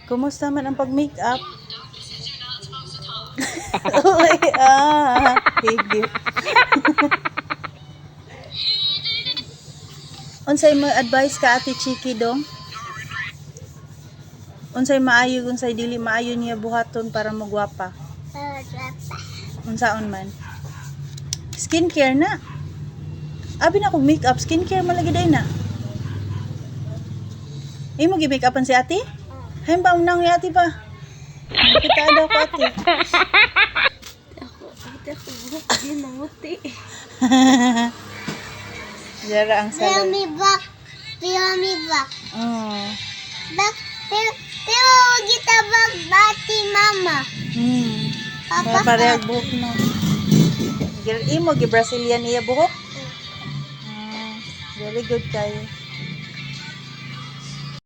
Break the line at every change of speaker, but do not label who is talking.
Kumusta man ang pag-makeup? Higit. Unsay mo advice ka Ate Chiki dong? Unsay maayo, unsay dili maayo niya buhaton para magwapa? Unsaon man? Skincare na. Abi na kog makeup, skincare malagi day na. Imo gi makeupan si Ate? Hay ba unang ni Ate pa? Kita daw ko Ate.
Ako buhok din nanguti.
Jara ang
Pero
salon.
may back.
Oh.
Back. Pero wag kita back bati mama. Papa
Parehag buhok no. Imo gi Brazilian niya buhok? Very good kayo.